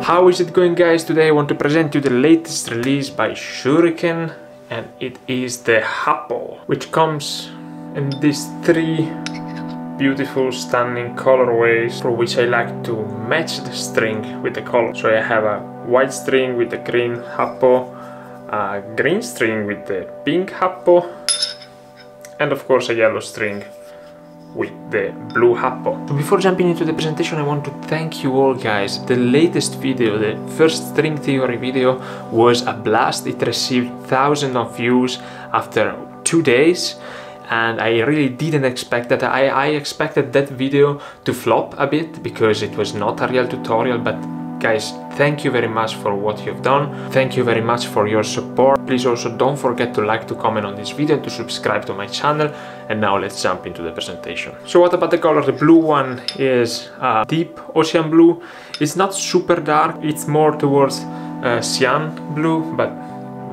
How is it going, guys? Today I want to present you the latest release by SHURIKEN, and it is the Happo, which comes in these three beautiful, stunning colorways for which I like to match the string with the color. So I have a white string with the green Happo, a green string with the pink Happo, and of course a yellow string with the blue Happo. So before jumping into the presentation, I want to thank you all, guys. The latest video, the first string theory video, was a blast. It received thousands of views after 2 days, and I really didn't expect that. I expected that video to flop a bit because it was not a real tutorial, but guys, thank you very much for what you've done. Thank you very much for your support. Please also don't forget to like, to comment on this video, and to subscribe to my channel. And now let's jump into the presentation. So what about the color? The blue one is deep ocean blue. It's not super dark, it's more towards cyan blue, but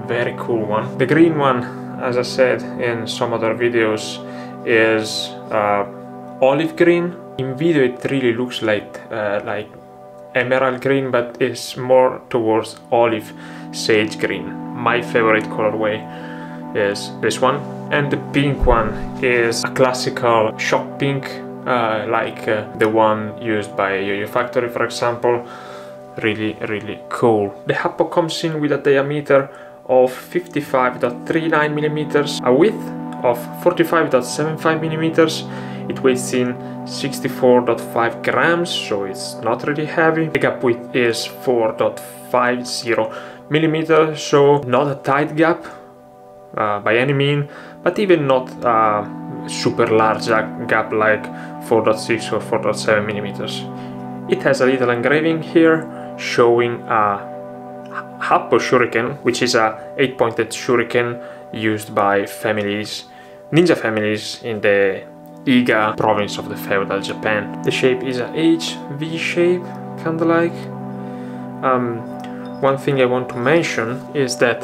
very cool one. The green one, as I said in some other videos, is olive green. In video it really looks like emerald green, but it's more towards olive sage green. My favorite colorway is this one. And the pink one is a classical shock pink, like the one used by Yoyo Factory, for example. Really cool. The Happo comes in with a diameter of 55.39 millimeters, a width of 45.75 millimeters. It weighs in 64.5 grams, so it's not really heavy. The gap width is 4.50 millimeters, so not a tight gap by any mean, but even not a super large gap like 4.6 or 4.7 millimeters. It has a little engraving here showing a Happo shuriken, which is a 8-pointed shuriken used by families, ninja families in the Iga province of the feudal Japan. The shape is a V shape, kinda like. One thing I want to mention is that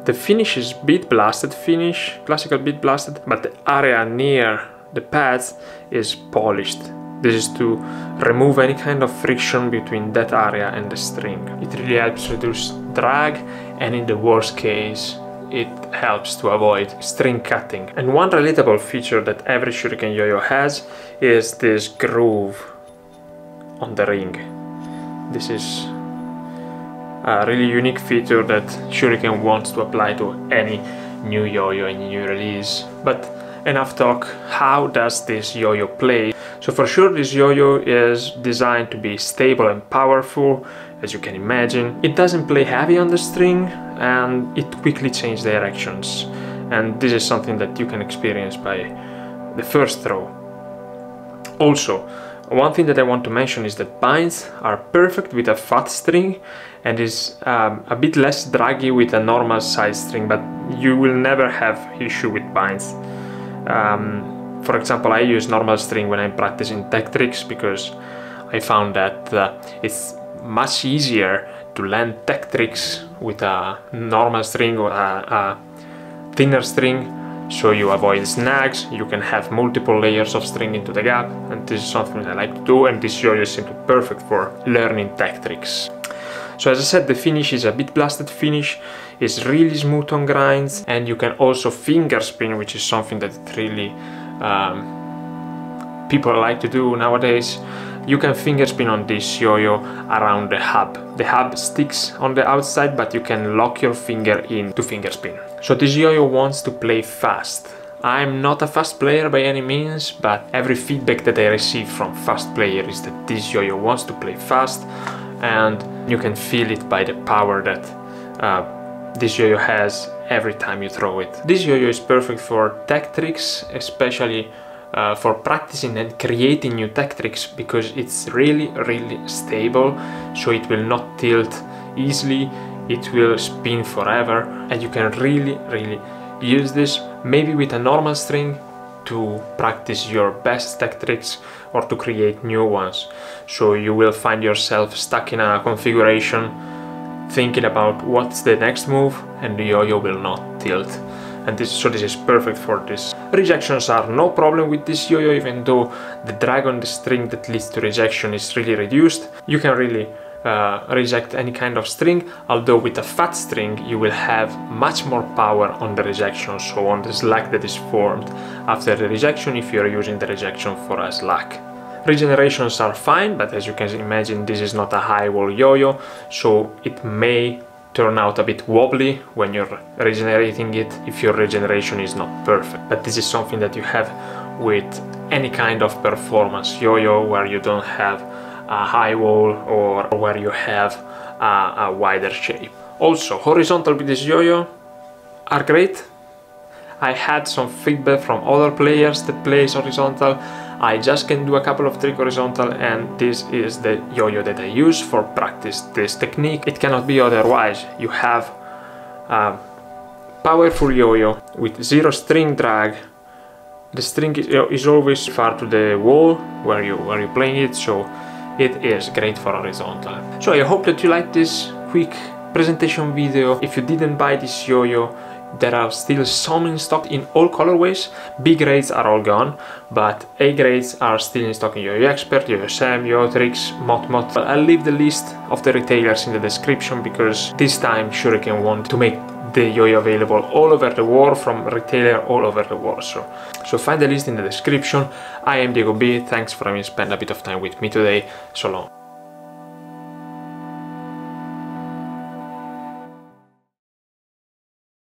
the finish is bead blasted finish, classical bead blasted, but the area near the pads is polished. This is to remove any kind of friction between that area and the string. It really helps reduce drag, and in the worst case it helps to avoid string cutting. And one relatable feature that every shuriken yo-yo has is this groove on the ring. This is a really unique feature that Shuriken wants to apply to any new yo-yo, any new release. But enough talk, how does this yo-yo play? So for sure this yo-yo is designed to be stable and powerful, as you can imagine. It doesn't play heavy on the string, and it quickly changes directions. And this is something that you can experience by the first throw. Also, one thing that I want to mention is that binds are perfect with a fat string, and is a bit less draggy with a normal size string, but you will never have issue with binds. For example, I use normal string when I'm practicing tech tricks, because I found that it's much easier to land tech tricks with a normal string or a thinner string, so you avoid snags. You can have multiple layers of string into the gap, and this is something I like to do, and this yo-yo is simply perfect for learning tech tricks. So as I said, the finish is a bead blasted finish. It's really smooth on grinds, and you can also finger spin, which is something that really people like to do nowadays. You can finger spin on this yo-yo around the hub. The hub sticks on the outside, but you can lock your finger in to finger spin. So this yo-yo wants to play fast. I'm not a fast player by any means, but every feedback that I receive from fast players is that this yo-yo wants to play fast, and you can feel it by the power that this yo-yo has every time you throw it. This yo-yo is perfect for tech tricks, especially for practicing and creating new tech tricks, because it's really stable, so it will not tilt easily, it will spin forever, and you can really use this maybe with a normal string to practice your best tech tricks or to create new ones. So you will find yourself stuck in a configuration thinking about what's the next move, and the yo-yo will not tilt and this is perfect for this. Rejections are no problem with this yo-yo, even though the drag on the string that leads to rejection is really reduced. You can really reject any kind of string, although with a fat string you will have much more power on the rejection, so on the slack that is formed after the rejection if you are using the rejection for a slack. Regenerations are fine, but as you can imagine this is not a high wall yo-yo, so it may turn out a bit wobbly when you're regenerating it if your regeneration is not perfect. But this is something that you have with any kind of performance yo-yo where you don't have a high wall or where you have a wider shape. Also, horizontal with this yo-yo are great. I had some feedback from other players that plays horizontal. I just can do a couple of tricks horizontal, and this is the yo-yo that I use for practice this technique. It cannot be otherwise. You have a powerful yo-yo with zero string drag. The string is always far to the wall where you're playing it, so it is great for horizontal. So I hope that you liked this quick presentation video. If you didn't buy this yo-yo, there are still some in stock in all colorways. B grades are all gone, but A grades are still in stock in Yoyo Expert, Yoyo Sam, Yoyo Tricks, Mot. I'll leave the list of the retailers in the description, because this time Shuriken want to make the yo-yo available all over the world, from retailer all over the world. So find the list in the description. I am Diego B. Thanks for having spent a bit of time with me today. So long.